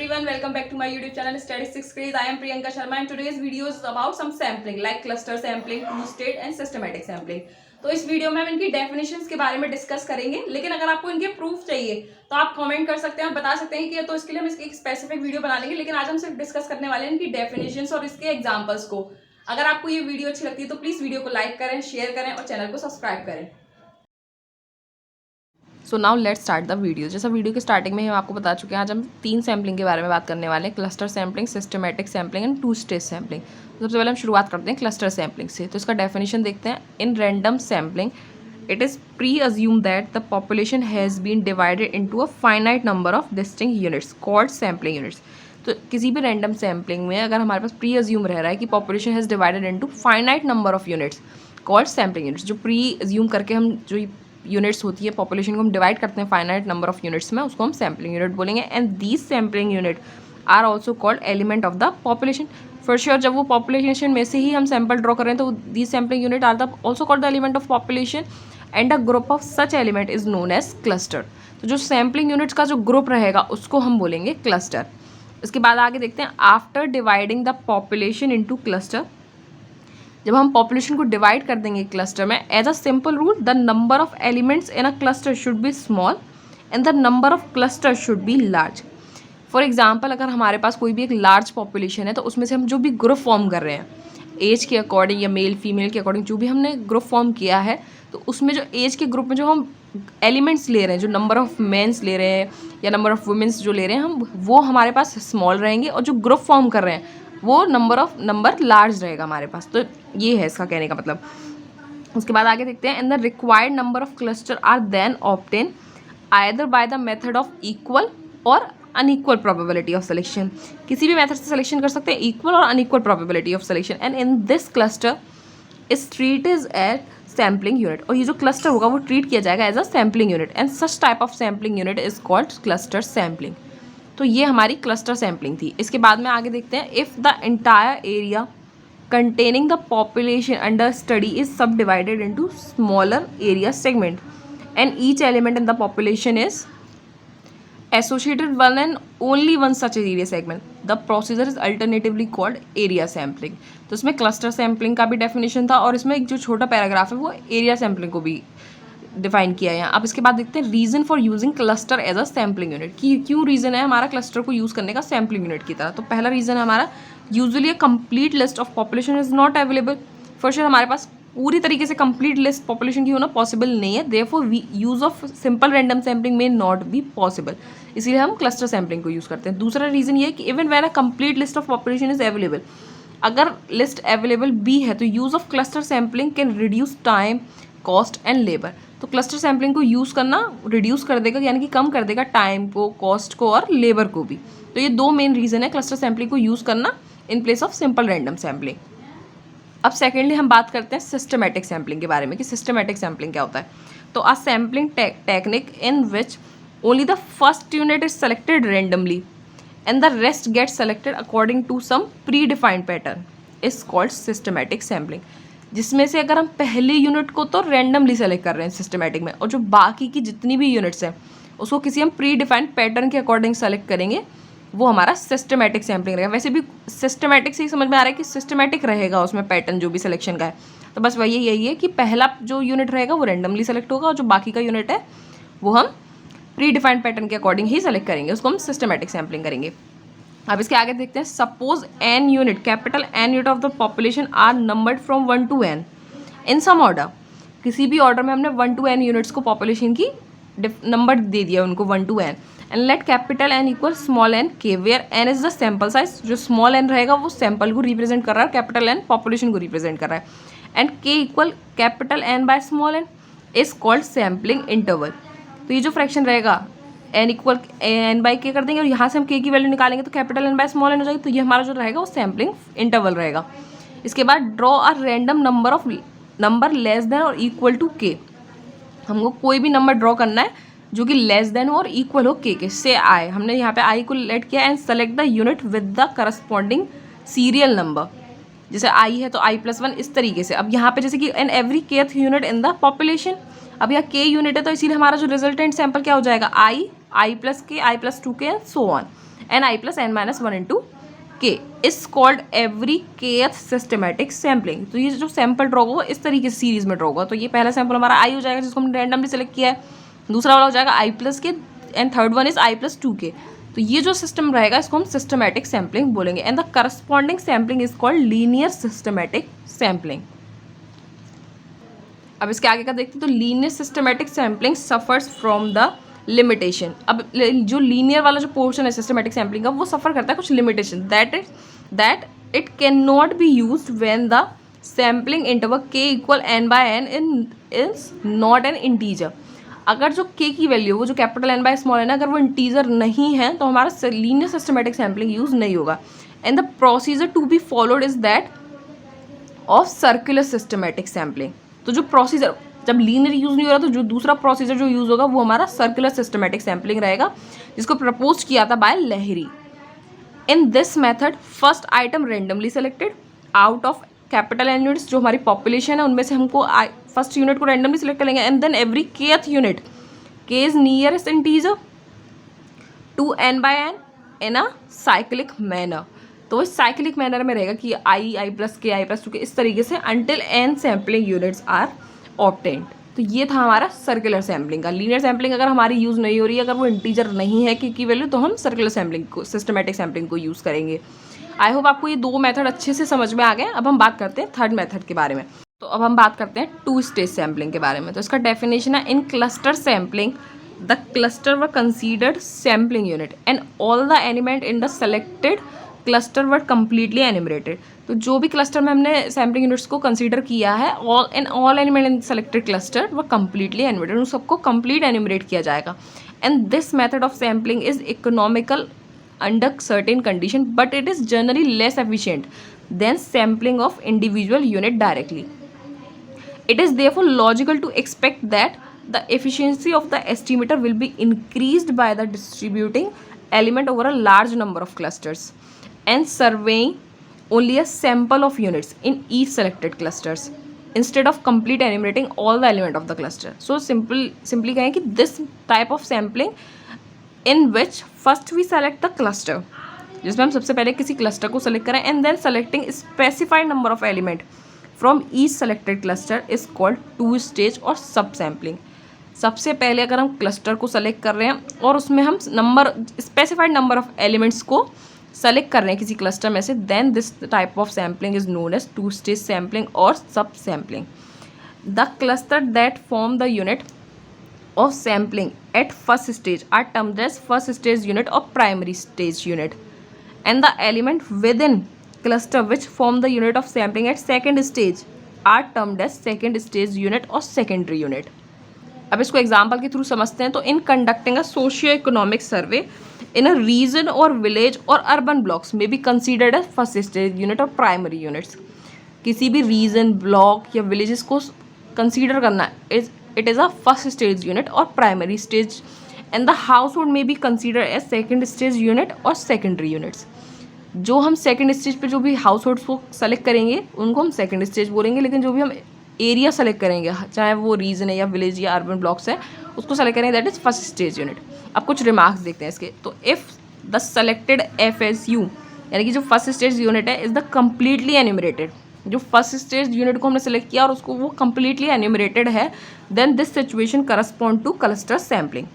everyone, welcome back to my YouTube channel Statistics Craze. I am Priyanka Sharma and today's video is about some sampling like cluster sampling, two-stage and systematic sampling. तो इस video में हम इनकी definitions के बारे में discuss करेंगे, लेकिन अगर आपको इनके प्रूफ चाहिए तो आप कमेंट कर सकते हैं, बता सकते हैं कि तो इसके लिए हम इसकी एक स्पेसिफिक वीडियो बना लेंगे। लेकिन आज हम सिर्फ डिस्कस करने वाले हैं इनकी डेफिनेशंस और इसके एग्जांपल्स को। अगर आपको ये वीडियो अच्छी लगती है तो प्लीज वीडियो को लाइक करें, शेयर करें और चैनल को सब्सक्राइब करें। So now let's start the video. जैसा वीडियो के स्टार्टिंग में हम आपको बता चुके हैं, आज हम 3 सैम्पलिंग के बारे में बात करने वाले हैं, cluster sampling, systematic sampling and two stage sampling. सबसे पहले हम शुरुआत करते हैं क्लस्टर सैम्पलिंग से। तो इसका डेफिनेशन देखते हैं। In random sampling it is pre assume that the population has been divided into a finite number of distinct units called sampling units. तो किसी भी रैंडम सैम्पलिंग में अगर हमारे पास प्री अज्यूम रह रहा है कि population has divided into finite number of units called sampling units, जो प्री अज्यूम करके हम जो यूनिट्स होती है पॉपुलेशन को हम डिवाइड करते हैं फाइनाइट नंबर ऑफ यूनिट्स में, उसको हम सैम्पलिंग यूनिट बोलेंगे। And these sampling unit are also called element of the population. For sure जब वो पॉपुलेशन में से ही हम सैम्पल ड्रॉ कर रहे हैं तो these sampling unit are the also called the element of population and a group of such element is known as cluster. तो जो सैम्पलिंग यूनिट्स का जो ग्रुप रहेगा उसको हम बोलेंगे क्लस्टर। इसके बाद आगे देखते हैं। After dividing the population into cluster, जब हम पॉपुलेशन को डिवाइड कर देंगे क्लस्टर में, as a simple rule the number of elements in a cluster should be small and the number of cluster should be large. For example अगर हमारे पास कोई भी एक लार्ज पॉपुलेशन है तो उसमें से हम जो भी ग्रुप फॉर्म कर रहे हैं एज के अकॉर्डिंग या मेल फीमेल के अकॉर्डिंग जो भी हमने ग्रुप फॉर्म किया है, तो उसमें जो एज के ग्रुप में जो हम एलिमेंट्स ले रहे हैं, जो नंबर ऑफ मेंस ले रहे हैं या नंबर ऑफ वुमेंस जो ले रहे हैं हम, वो हमारे पास स्मॉल रहेंगे और जो ग्रुप फॉर्म कर रहे हैं वो नंबर लार्ज रहेगा हमारे पास। तो ये है इसका कहने का मतलब। उसके बाद आगे देखते हैं। And the required number of cluster are then obtain either by the method of equal और अनइक्वल प्रोबेबिलिटी ऑफ सिलेक्शन। किसी भी मेथड से सिलेक्शन कर सकते हैं, इक्वल और unequal probability of selection. And in this cluster is treat is as sampling unit, और ये जो क्लस्टर होगा वो ट्रीट किया जाएगा as a sampling unit. And such type of sampling unit is called cluster sampling. तो ये हमारी क्लस्टर सैम्पलिंग थी। इसके बाद में आगे देखते हैं। If the entire area containing the population under study is subdivided into smaller area segment and each element in the population is associated one and only one such area segment, the procedure is alternatively called area sampling। तो इसमें cluster sampling का भी definition था और इसमें एक जो छोटा पैराग्राफ है वो एरिया सैम्पलिंग को भी डिफाइन किया है यहाँ। अब इसके बाद देखते हैं reason for using cluster as a sampling unit, कि क्यों रीज़न है हमारा क्लस्टर को यूज़ करने का सैम्पलिंग यूनिट की तरह। तो पहला रीज़न है हमारा, usually a complete list of population is not available. For sure हमारे पास पूरी तरीके से कंप्लीट लिस्ट पॉपुलेशन की होना पॉसिबल नहीं है, therefore use of simple random sampling में नॉट बी पॉसिबल, इसीलिए हम क्लस्टर सैम्पलिंग को यूज़ करते हैं। दूसरा रीज़न ये है कि even when a complete list of population is available, अगर लिस्ट अवेलेबल भी है तो use of cluster sampling can reduce time, cost and labour. तो क्लस्टर सैम्पलिंग को यूज़ करना रिड्यूस कर देगा, यानी कि कम कर देगा टाइम को, कॉस्ट को और लेबर को भी। तो ये 2 मेन रीज़न है क्लस्टर सैम्पलिंग को यूज़ करना in place of simple random sampling. अब सेकेंडली हम बात करते हैं सिस्टमैटिक सैम्पलिंग के बारे में कि सिस्टमैटिक सैम्पलिंग क्या होता है। तो a sampling technique in which only the first unit is selected randomly and the rest get selected according to some predefined pattern is called systematic sampling. जिसमें से अगर हम पहली यूनिट को तो रैंडमली सेलेक्ट कर रहे हैं सिस्टमैटिक में, और जो बाकी की जितनी भी यूनिट्स हैं उसको किसी हम प्री डिफाइंड पैटर्न के अकॉर्डिंग सेलेक्ट करेंगे, वो हमारा सिस्टमैटिक सैम्पलिंग रहेगा। वैसे भी सिस्टमैटिक से ही समझ में आ रहा है कि सिस्टमैटिक रहेगा उसमें पैटर्न जो भी सिलेक्शन का है। तो बस वही यही है कि पहला जो यूनिट रहेगा वो रैंडमली सेलेक्ट होगा और जो बाकी का यूनिट है वो हम प्री डिफाइंड पैटर्न के अकॉर्डिंग ही सेलेक्ट करेंगे, उसको हम सिस्टमैटिक सैम्पलिंग करेंगे। अब इसके आगे देखते हैं। Suppose N unit, capital N unit of the population are numbered from 1 to n in some order. किसी भी ऑर्डर में हमने 1 to n यूनिट्स को पॉपुलेशन की नंबर दे दिया उनको 1 to n, and let capital N equal small n k, where n is the sample size. जो स्मॉल एन रहेगा वो सैम्पल को रिप्रेजेंट कर रहा है, कैपिटल एन पॉपुलेशन को रिप्रेजेंट कर रहा है, and k equal capital N by small n is called sampling interval. तो ये जो फ्रैक्शन रहेगा एन इक्वल एन बाई के कर देंगे और यहाँ से हम के की वैल्यू निकालेंगे तो capital N by small n हो जाएगी। तो ये हमारा जो रहेगा वो सैम्पलिंग इंटरवल रहेगा। इसके बाद draw a random number less than और इक्वल टू के। हमको कोई भी नंबर ड्रॉ करना है जो कि लेस देन और इक्वल हो के से आई। हमने यहाँ पे आई को लेट किया and select the unit with the corresponding serial number. जैसे आई है तो i+1 इस तरीके से। अब यहाँ पे जैसे कि an every kth unit in the population, अब यहाँ के यूनिट है तो इसीलिए हमारा जो रिजल्टेंट सैंपल क्या हो जाएगा, i+k, i+2k and so on. N i plus n minus one into k is called every kth systematic sampling. तो ये जो सैम्पल ड्रॉ होगा इस तरीके से सीरीज में ड्रॉ होगा। तो ये पहला सैम्पल हमारा आई हो जाएगा जिसको हमने रैंडमली सेलेक्ट किया है, दूसरा वाला हो जाएगा आई प्लस के, and third one is I plus two के। तो ये जो सिस्टम रहेगा इसको हम सिस्टमेटिक सैम्पलिंग बोलेंगे, and the corresponding sampling is called linear systematic sampling. अब इसके आगे का देखते हैं। तो linear systematic sampling suffers from the limitation. अब जो लीनियर वाला जो पोर्शन है सिस्टमेटिक सैम्पलिंग का वो सफ़र करता है कुछ limitation, that it can not be used when the sampling interval k equal N by n is not an integer. अगर जो के की वैल्यू वो जो capital N by small n अगर वो इंटीजर नहीं है तो हमारा लीनियर सिस्टमेटिक सैम्पलिंग यूज नहीं होगा। And the procedure to be followed is that of circular systematic sampling. तो जो प्रोसीजर जब लीनियर यूज़ नहीं हो रहा तो जो दूसरा प्रोसीजर जो यूज़ होगा वो हमारा सर्कुलर सिस्टमेटिक सैम्पलिंग रहेगा, जिसको प्रपोज किया था by Lahiri. In this method first item randomly selected out of capital N units, जो हमारी पॉपुलेशन है उनमें से हमको फर्स्ट यूनिट को रेंडमली सेलेक्ट करेंगे, and then every kth unit k is nearest integer to N by n in a cyclic manner. तो इस साइक्लिक मैनर में रहेगा कि आई प्लस के आई प्लस टू के इस तरीके से until n sampling units are obtained. तो ये था हमारा सर्कुलर सैम्पलिंग का। लीनियर सैम्पलिंग अगर हमारी यूज़ नहीं हो रही है, अगर वो इंटीजर नहीं है की वैल्यू, तो हम सर्कुलर सैम्पलिंग को सिस्टमेटिक सैम्पलिंग को यूज़ करेंगे। आई होप आपको ये दो मेथड अच्छे से समझ में आ गए। अब हम बात करते हैं थर्ड मेथड के बारे में। तो अब हम बात करते हैं टू स्टेज सैम्पलिंग के बारे में। तो इसका डेफिनेशन है, in cluster sampling the cluster were considered sampling unit and all the element in the selected cluster were completely enumerated. तो जो भी क्लस्टर में हमने सैम्पलिंग यूनिट्स को कंसीडर किया है, all element in selected cluster वो कम्प्लीटली एनिमरेटेड, उन सबको कंप्लीट एनिमरेट किया जाएगा। And this method of sampling is economical under certain condition but it is generally less efficient then sampling of individual unit directly. It is therefore logical to expect that the efficiency of the estimator will be increased by the distributing element over a large number of clusters and surveying only a sample of units in each selected clusters instead of complete enumerating all the element of the cluster. So simply कहें कि this type of sampling in which first we select the cluster, जिसमें हम सबसे पहले किसी cluster को select करें and then selecting specified number of element from each selected cluster is called two stage और सब सैम्पलिंग। सबसे पहले अगर हम क्लस्टर को सेलेक्ट कर रहे हैं और उसमें हम स्पेसिफाइड नंबर ऑफ एलिमेंट्स को सेलेक्ट कर रहे हैं किसी क्लस्टर में से, then this type of sampling is known as two stage sampling और sub sampling. The cluster that form the unit of sampling at first stage are termed as first stage unit और primary stage unit, and the element within cluster which form the unit of sampling at second stage are termed as second stage unit or secondary unit. अब इसको example के through समझते हैं। तो in conducting a socio economic survey in a region और village और urban blocks may be considered as first stage unit और primary units. किसी भी रीजन ब्लॉक या विलेजेस को कंसीडर करना it is a first stage unit और primary stage, and the household may be consider as second stage unit और secondary units. जो हम सेकंड स्टेज पे जो भी हाउस होल्ड्स को सेलेक्ट करेंगे उनको हम सेकंड स्टेज बोलेंगे, लेकिन जो भी हम एरिया सेलेक्ट करेंगे चाहे वो रीजन है या विलेज या अर्बन ब्लॉक्स है उसको सेलेक्ट करेंगे that is first stage unit. अब कुछ रिमार्क्स देखते हैं इसके। तो इफ़ द सेलेक्टेड FSU यानी कि जो फर्स्ट स्टेज यूनिट है इज द कम्प्लीटली एन्यूमरेटेड, जो फर्स्ट स्टेज यूनिट को हमने सेलेक्ट किया और उसको वो कम्प्लीटली एन्यूमरेटेड है, then this situation correspond to cluster sampling.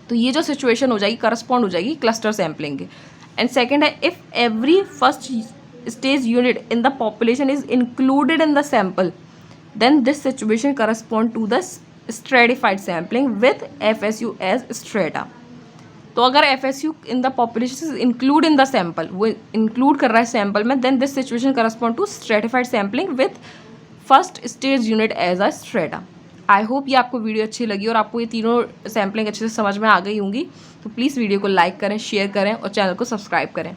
तो ये जो सिचुएशन हो जाएगी करस्पॉन्ड हो जाएगी क्लस्टर सैम्पलिंग के। एंड सेकेंड है, if every first stage unit in the population is included in the sample then this situation correspond to the stratified sampling with FSU as strata. तो अगर FSU in the population include in the sample, वो include कर रहा है sample में, then this situation correspond to stratified sampling with first stage unit as a strata. I hope ये आपको video अच्छी लगी और आपको ये तीनों सैम्पलिंग अच्छे से समझ में आ गई होंगी। तो प्लीज़ वीडियो को लाइक करें, शेयर करें और चैनल को सब्सक्राइब करें।